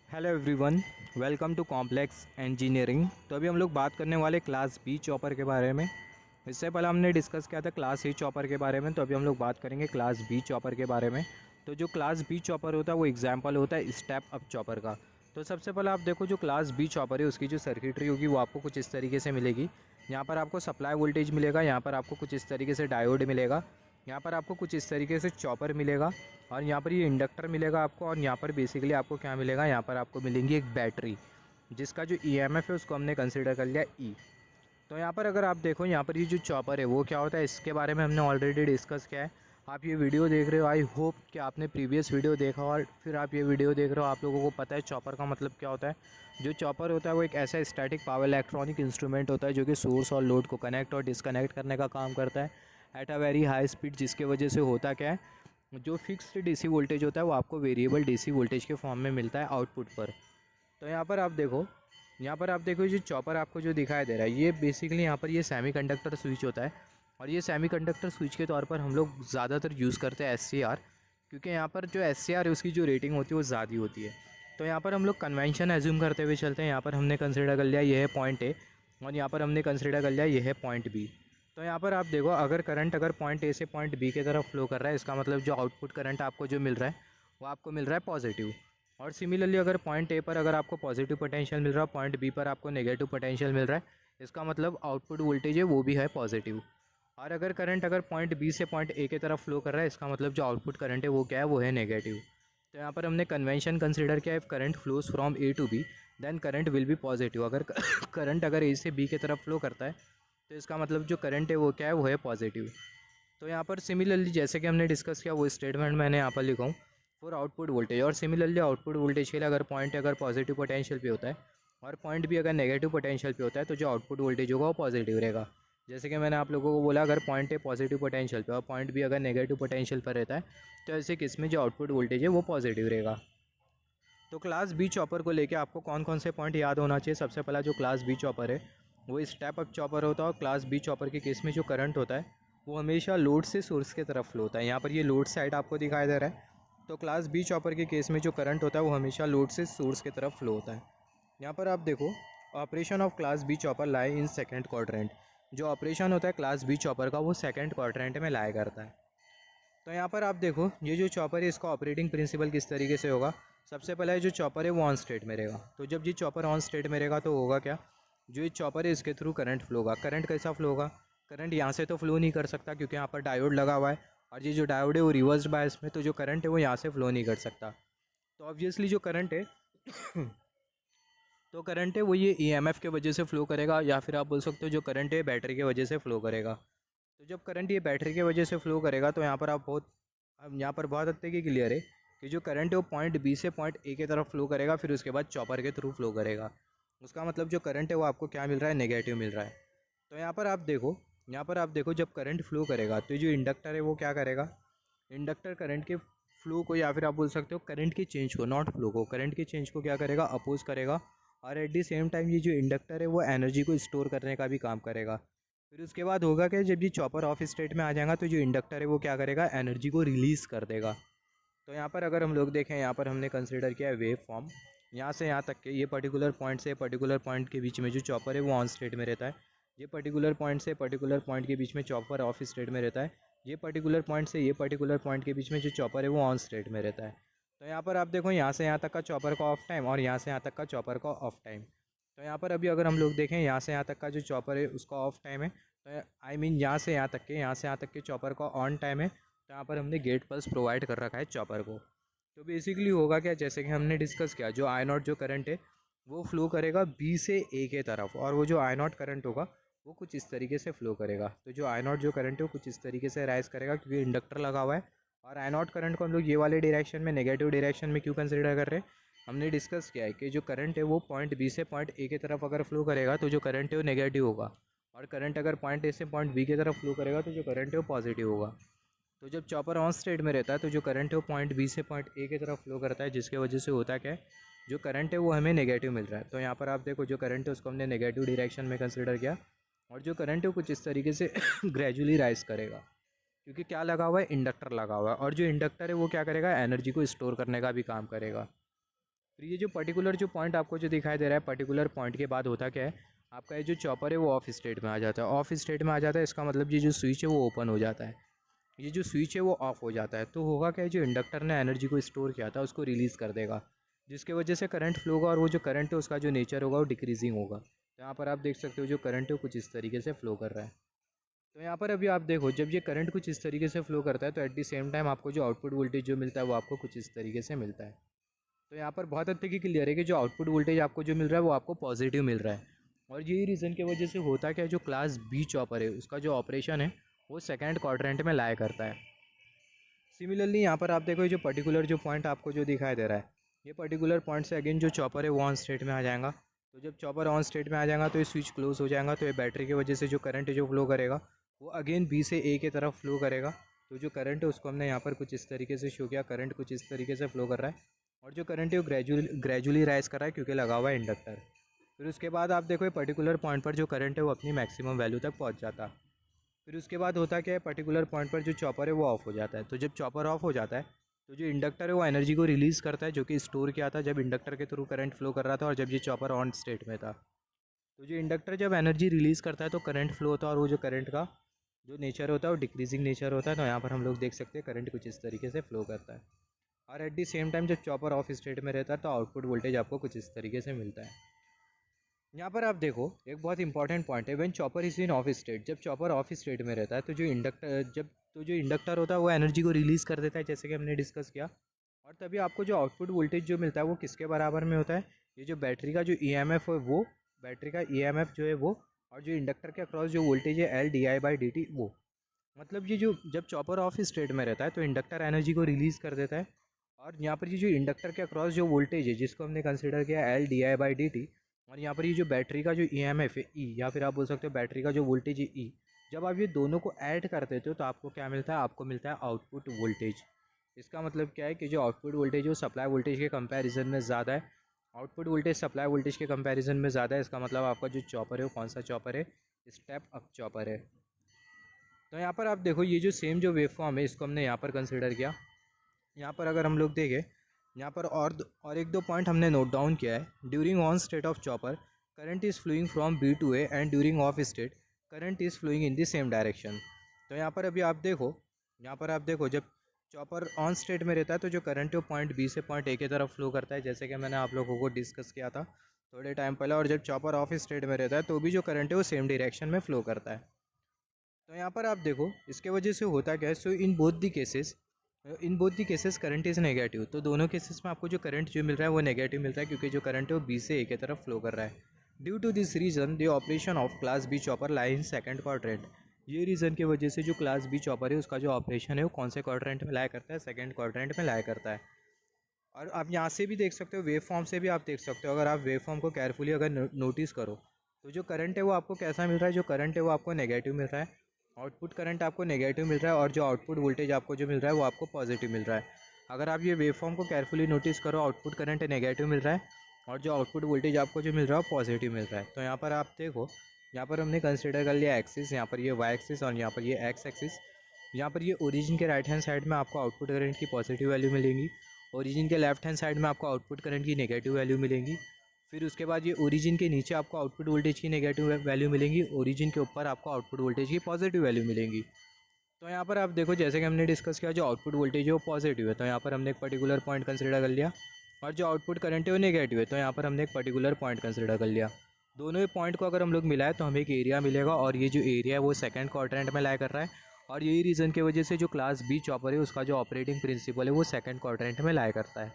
Hello everyone, welcome to complex engineering. तो अभी हम लोग बात करने वाले क्लास बी चॉपर के बारे में। इससे पहले हमने डिस्कस किया था क्लास ए चॉपर के बारे में, तो अभी हम लोग बात करेंगे क्लास बी चॉपर के बारे में। तो जो क्लास बी चॉपर होता है वो एग्जाम्पल होता है स्टेप अप चॉपर का। तो सबसे पहले आप देखो, जो क्लास बी चॉपर है उसकी जो सर्किटरी होगी वो आपको कुछ इस तरीके से मिलेगी। यहाँ पर आपको सप्लाई वोल्टेज मिलेगा, यहाँ पर आपको कुछ इस तरीके से डायोड मिलेगा, यहाँ पर आपको कुछ इस तरीके से चॉपर मिलेगा, और यहाँ पर ये इंडक्टर मिलेगा आपको। और यहाँ पर बेसिकली आपको क्या मिलेगा, यहाँ पर आपको मिलेंगी एक बैटरी, जिसका जो ईएमएफ है उसको हमने कंसिडर कर लिया ई। तो यहाँ पर अगर आप देखो, यहाँ पर ये जो चॉपर है वो क्या होता है, इसके बारे में हमने ऑलरेडी डिस्कस किया है। आप ये वीडियो देख रहे हो, आई होप कि आपने प्रीवियस वीडियो देखा और फिर आप ये वीडियो देख रहे हो, आप लोगों को पता है चॉपर का मतलब क्या होता है। जो चॉपर होता है वो एक ऐसा स्टैटिक पावर इलेक्ट्रॉनिक इंस्ट्रूमेंट होता है जो कि सोर्स और लोड को कनेक्ट और डिसकनेक्ट करने का काम करता है at a very high speed, जिसके वजह से होता क्या है, जो फिक्स्ड डीसी वोल्टेज होता है वो आपको वेरिएबल डीसी वोल्टेज के फॉर्म में मिलता है आउटपुट पर। तो यहाँ पर आप देखो, जो चॉपर आपको जो दिखाई दे रहा है ये बेसिकली यहाँ पर ये सेमीकंडक्टर स्विच होता है। और ये सेमीकंडक्टर स्विच के तौर पर हम लोग ज़्यादातर यूज़ करते हैं एससीआर, क्योंकि यहाँ पर जो एससीआर है उसकी जो रेटिंग होती है वो ज़्यादा होती है। तो यहाँ पर हम लोग कन्वेंशन एज्यूम करते हुए चलते हैं। यहाँ पर हमने कंसिडर कर लिया ये है पॉइंट ए, और यहाँ पर हमने कंसिडर कर लिया ये है पॉइंट बी। तो यहाँ पर आप देखो, अगर पॉइंट ए से पॉइंट बी की तरफ फ्लो कर रहा है, इसका मतलब जो आउटपुट करंट आपको जो मिल रहा है वो आपको मिल रहा है पॉजिटिव। और सिमिलरली अगर पॉइंट ए पर अगर आपको पॉजिटिव पोटेंशियल मिल रहा है, पॉइंट बी पर आपको नेगेटिव पोटेंशियल मिल रहा है, इसका मतलब आउटपुट वोल्टेज है वो भी है पॉजिटिव। और अगर पॉइंट बी से पॉइंट ए की तरफ फ्लो कर रहा है, इसका मतलब जो आउटपुट करंट है वो क्या है, वो है नेगेटिव। तो यहाँ पर हमने कन्वेंशन कंसिडर किया, if current flows from A to B then current will be positive. अगर करंट अगर ए से बी की तरफ फ्लो करता है तो इसका मतलब जो करंट है वो क्या है, वो है पॉजिटिव। तो यहाँ पर सिमिलरली जैसे कि हमने डिस्कस किया वो स्टेटमेंट मैंने यहाँ पर लिखा हूँ फॉर आउटपुट वोल्टेज। और सिमिलरली आउटपुट वोल्टेज के लिए अगर पॉइंट अगर पॉजिटिव पोटेंशियल पे होता है और पॉइंट भी अगर नेगेटिव पोटेंशियल पे होता है, तो जो आउटपुट वोल्टेज होगा वो पॉजिटिव रहेगा। जैसे कि मैंने आप लोगों को बोला, अगर पॉइंट ए पॉजिटिव पोटेंशियल पे और पॉइंट बी अगर नेगेटिव पोटेंशियल पर रहता है, तो ऐसे केस में जो आउटपुट वोल्टेज है वो पॉजिटिव रहेगा। तो क्लास बी चॉपर को लेके आपको कौन कौन से पॉइंट याद होना चाहिए। सबसे पहला जो क्लास बी चॉपर है वो स्टेप अप चॉपर होता है, और क्लास बी चॉपर के केस में जो करंट होता है वो हमेशा लोड से सोर्स की तरफ फ्लो होता है। यहाँ पर ये लोड साइड आपको दिखाई दे रहा है। तो क्लास बी चॉपर के केस में जो करंट होता है वो हमेशा लोड से सोर्स की तरफ फ्लो होता है। यहाँ पर आप देखो, operation of class B chopper lie in second quadrant. जो ऑपरेशन होता है क्लास बी चॉपर का वो सेकेंड क्वाड्रेंट में लाया करता है। तो यहाँ पर आप देखो, ये जो चॉपर है इसका ऑपरेटिंग प्रिंसिपल किस तरीके से होगा। सबसे पहले जो चॉपर है वो ऑन स्टेट में रहेगा। तो जब ये चॉपर ऑन स्टेट में रहेगा तो होगा क्या, जो ये चॉपर है इसके थ्रू करंट फ्लो होगा। करंट कैसा फ्लो होगा, करंट यहाँ से तो फ्लो नहीं कर सकता क्योंकि यहाँ पर डायोड लगा हुआ है, और ये जो डायोड है वो रिवर्स बायस में, तो जो करंट है वो यहाँ से फ्लो नहीं कर सकता। तो ऑब्वियसली जो करंट है तो करंट है वो ये ईएमएफ के वजह से फ्लो करेगा, या फिर आप बोल सकते हो जो करंट है बैटरी के वजह से फ्लो करेगा। तो जब करंट ये बैटरी के वजह से फ्लो करेगा तो यहाँ पर अब यहाँ पर बहुत हद तक ही क्लियर है कि जो करंट है वो पॉइंट बी से पॉइंट ए की तरफ फ्लो करेगा, फिर उसके बाद चॉपर के थ्रू फ्लो करेगा। उसका मतलब जो करंट है वो आपको क्या मिल रहा है, नेगेटिव मिल रहा है। तो यहाँ पर आप देखो जब करंट फ्लो करेगा तो जो इंडक्टर है वो क्या करेगा, इंडक्टर करंट के फ्लो को, या फिर आप बोल सकते हो करंट के चेंज को, नॉट फ्लो को, करंट के चेंज को क्या करेगा, अपोज करेगा। और एट द सेम टाइम ये जो इंडक्टर है वो एनर्जी को स्टोर करने का भी काम करेगा। फिर उसके बाद होगा कि जब ये चॉपर ऑफ स्टेट में आ जाएगा तो जो इंडक्टर है वो क्या करेगा, एनर्जी को रिलीज़ कर देगा। तो यहाँ पर अगर हम लोग देखें, यहाँ पर हमने कंसिडर किया है वेव फॉर्म। यहाँ से यहाँ तक के ये पर्टिकुलर पॉइंट से पर्टिकुलर पॉइंट के बीच में जो चॉपर है वो ऑन स्टेट में रहता है। ये पर्टिकुलर पॉइंट से पर्टिकुलर पॉइंट के बीच में चॉपर ऑफ स्टेट में रहता है। ये पर्टिकुलर पॉइंट से ये पर्टिकुलर पॉइंट के बीच में जो चॉपर है वो ऑन स्टेट में रहता है। तो यहाँ पर आप देखो, यहाँ से यहाँ तक का चॉपर का ऑफ टाइम और यहाँ से यहाँ तक का चॉपर का ऑफ टाइम। तो यहाँ पर अभी अगर हम लोग देखें, यहाँ से यहाँ तक का जो चॉपर है उसका ऑफ टाइम है, तो आई मीन यहाँ से यहाँ तक के चॉपर का ऑन टाइम है। तो यहाँ पर हमने गेट पल्स प्रोवाइड कर रखा है चॉपर को। तो बेसिकली होगा क्या, जैसे कि हमने डिस्कस किया, जो आई नॉट जो करंट है वो फ्लो करेगा बी से ए के तरफ, और वो जो आई नॉट करंट होगा वो कुछ इस तरीके से फ्लो करेगा। तो जो आई नॉट जो करंट है वो कुछ इस तरीके से राइज करेगा क्योंकि इंडक्टर लगा हुआ है। और आई नॉट करंट को हम लोग ये वाले डायरेक्शन में, नेगेटिव डायरेक्शन में क्यों कंसिडर कर रहे हैं, हमने डिस्कस किया है कि जो करंट है वो पॉइंट बी से पॉइंट ए की तरफ अगर फ्लो करेगा तो जो करंट है वो नेगेटिव होगा, और करंट अगर पॉइंट ए से पॉइंट बी की तरफ फ्लो करेगा तो जो करंट है वो पॉजिटिव होगा। तो जब चॉपर ऑन स्टेट में रहता है तो जो करंट है वो पॉइंट बी से पॉइंट ए की तरफ फ्लो करता है, जिसकी वजह से होता क्या है, जो करंट है वो हमें नेगेटिव मिल रहा है। तो यहाँ पर आप देखो, जो करंट है उसको हमने नेगेटिव डायरेक्शन में कंसिडर किया, और जो करंट है वो कुछ इस तरीके से ग्रेजुअली राइज करेगा क्योंकि क्या लगा हुआ है, इंडक्टर लगा हुआ है। और जो इंडक्टर है वो क्या करेगा, एनर्जी को स्टोर करने का भी काम करेगा। फिर ये जो पर्टिकुलर जो पॉइंट आपको जो दिखाई दे रहा है, पर्टिकुलर पॉइंट के बाद होता क्या है, आपका ये जो चॉपर है वो ऑफ स्टेट में आ जाता है। ऑफ स्टेट में आ जाता है इसका मतलब ये जो स्विच है वो ओपन हो जाता है, ये जो स्विच है वो ऑफ हो जाता है। तो होगा क्या है, जो इंडक्टर ने एनर्जी को स्टोर किया था उसको रिलीज़ कर देगा, जिसके वजह से करंट फ्लो होगा और वो जो करंट है उसका जो नेचर होगा वो डिक्रीजिंग होगा। तो यहाँ पर आप देख सकते हो जो करंट है वो कुछ इस तरीके से फ्लो कर रहा है। तो यहाँ पर अभी आप देखो, जब ये करंट कुछ इस तरीके से फ्लो करता है तो एट द सेम टाइम आपको जो आउटपुट वोल्टेज जो मिलता है वो आपको कुछ इस तरीके से मिलता है। तो यहाँ पर बहुत हद तक ही क्लियर है कि जो आउटपुट वोल्टेज आपको जो मिल रहा है वो आपको पॉजिटिव मिल रहा है। और यही रीज़न की वजह से होता क्या है, जो क्लास बी चॉपर है उसका जो ऑपरेशन है वो सेकेंड क्वाड्रेंट में लाया करता है। सिमिलरली यहाँ पर आप देखो जो पर्टिकुलर जो पॉइंट आपको जो दिखाई दे रहा है, ये पर्टिकुलर पॉइंट से अगेन जो चॉपर है वो ऑन स्टेट में आ जाएगा। तो जब चॉपर ऑन स्टेट में आ जाएगा तो ये स्विच क्लोज हो जाएगा, तो ये बैटरी की वजह से जो करंट जो फ्लो करेगा वो अगेन बी से ए की तरफ फ्लो करेगा। तो जो करंट है उसको हमने यहाँ पर कुछ इस तरीके से शो किया, करंट कुछ इस तरीके से फ्लो कर रहा है और जो करंट है वो ग्रेजुअली राइज कर रहा है क्योंकि लगा हुआ है इंडक्टर। फिर उसके बाद आप देखो ये पर्टिकुलर पॉइंट पर जो करंट है वो अपनी मैक्सिमम वैल्यू तक पहुँच जाता है। फिर उसके बाद होता क्या है, पर्टिकुलर पॉइंट पर जो चॉपर है वो ऑफ हो जाता है। तो जब चॉपर ऑफ हो जाता है तो जो इंडक्टर है वो एनर्जी को रिलीज़ करता है, जो कि स्टोर किया था जब इंडक्टर के थ्रू करंट फ्लो कर रहा था और जब ये चॉपर ऑन स्टेट में था। तो जो इंडक्टर जब एनर्जी रिलीज़ करता है तो करंट फ्लो होता है और वो जो करंट का जो नेचर होता है वो डिक्रीजिंग नेचर होता है। तो यहाँ पर हम लोग देख सकते हैं करंट कुछ इस तरीके से फ्लो करता है। और एट द सेम टाइम जब चॉपर ऑफ स्टेट में रहता है तो आउटपुट वोल्टेज आपको कुछ इस तरीके से मिलता है। यहाँ पर आप देखो एक बहुत इंपॉर्टेंट पॉइंट है, when chopper is in of state, जब चॉपर ऑफ स्टेट में रहता है तो जो इंडक्टर होता है वो एनर्जी को रिलीज़ कर देता है जैसे कि हमने डिस्कस किया। और तभी आपको जो आउटपुट वोल्टेज जो मिलता है वो किसके बराबर में होता है, ये जो बैटरी का जो ईएमएफ है वो, बैटरी का ईएमएफ जो है वो, और जो इंडक्टर के अक्रॉस जो वोल्टेज है LdI/dt वो। मतलब ये जो जब चॉपर ऑफ स्टेट में रहता है तो इंडक्टर एनर्जी को रिलीज़ कर देता है और यहाँ पर ये जो इंडक्टर के अक्रॉस जो वोल्टेज है जिसको हमने कंसिडर किया LdI/dt, और यहाँ पर ये जो बैटरी का जो ईएमएफ है ई, या फिर आप बोल सकते हो बैटरी का जो वोल्टेज है ई, जब आप ये दोनों को ऐड कर देते हो तो आपको क्या मिलता है, आपको मिलता है आउटपुट वोल्टेज। इसका मतलब क्या है कि जो आउटपुट वोल्टेज है वो सप्लाई वोल्टेज के कंपैरिजन में ज़्यादा है, आउटपुट वोल्टेज सप्लाई वोल्टेज के कंपैरिजन में ज़्यादा है। इसका मतलब आपका जो चॉपर है वो कौन सा चॉपर है, स्टेप अप चॉपर है। तो यहाँ पर आप देखो ये जो सेम जो वेव फॉर्म है इसको हमने यहाँ पर कंसिडर किया। यहाँ पर अगर हम लोग देखें, यहाँ पर और एक दो पॉइंट हमने नोट डाउन किया है। During on state of chopper current is flowing from B to A and during off state current is flowing in the same direction. तो यहाँ पर अभी आप देखो, यहाँ पर आप देखो जब चॉपर ऑन स्टेट में रहता है तो जो करंट है वो पॉइंट B से पॉइंट A की तरफ फ्लो करता है जैसे कि मैंने आप लोगों को डिस्कस किया था थोड़े टाइम पहले। और जब चॉपर ऑफ स्टेट में रहता है तो भी जो करंट है वो सेम डायरेक्शन में फ्लो करता है। तो यहाँ पर आप देखो इसके वजह से होता क्या है, so in both the cases current is negative. तो दोनों केसेस में आपको जो करंट जो मिल रहा है वो नेगेटिव मिलता है क्योंकि जो करंट है वो B से A की तरफ फ्लो कर रहा है। Due to this reason the operation of class B chopper lie in second quadrant. ये रीज़न की वजह से जो क्लास B चॉपर है उसका जो ऑपरेशन है वो कौन से क्वाड्रेंट में लाया करता है, सेकंड क्वाड्रेंट में लाया करता है। और आप यहाँ से भी देख सकते हो, वेव फॉर्म से भी आप देख सकते हो, अगर आप वेव फॉर्म को केयरफुली अगर नोटिस करो तो जो करंट है वो आपको कैसा मिल रहा है, जो करंट है वो आपको नेगेटिव मिल रहा है, आउटपुट करंट आपको नेगेटिव मिल रहा है और जो आउटपुट वोल्टेज आपको जो मिल रहा है वो आपको पॉजिटिव मिल रहा है। अगर आप ये वेव फॉर्म को केयरफुली नोटिस करो, आउटपुट करंट नेगेटिव मिल रहा है और जो आउटपुट वोल्टेज आपको जो मिल रहा है वो पॉजिटिव मिल रहा है। तो यहाँ पर आप देखो, यहाँ पर हमने कंसिडर कर लिया एक्सिस, यहाँ पर ये वाई एक्सिस और यहाँ पर ये एक्स एक्सिस। यहाँ पर ये ओरिजिन के राइट हैंड साइड में आपको आउटपुट करंट की पॉजिटिव वैल्यू मिलेंगी, ओरिजिन के लेफ्ट हैंड साइड में आपको आउटपुट करंट की नेगेटिव वैल्यू मिलेंगी। फिर उसके बाद ये ओरिजिन के नीचे आपको आउटपुट वोल्टेज की नेगेटिव वैल्यू मिलेंगी, ओरिजिन के ऊपर आपको आउटपुट वोल्टेज की पॉजिटिव वैल्यू मिलेंगी। तो यहाँ पर आप देखो जैसे कि हमने डिस्कस किया, जो आउटपुट वोल्टेज है वो पॉजिटिव है तो यहाँ पर हमने एक पर्टिकुलर पॉइंट कंसिडर कर लिया, और जो आउटपुट करंट है वो नेगेटिव है तो यहाँ पर हमने एक पर्टिकुलर पॉइंट कंसिडर कर लिया। दोनों ही पॉइंट को अगर हम लोग मिलाएं तो हमें एक एरिया मिलेगा और ये जो एरिया है वो सेकंड क्वाड्रेंट में लाया कर रहा है। और यही रीज़न की वजह से जो क्लास B चॉपर है उसका जो ऑपरेटिंग प्रिंसिपल है वो सेकंड क्वाड्रेंट में लाया करता है।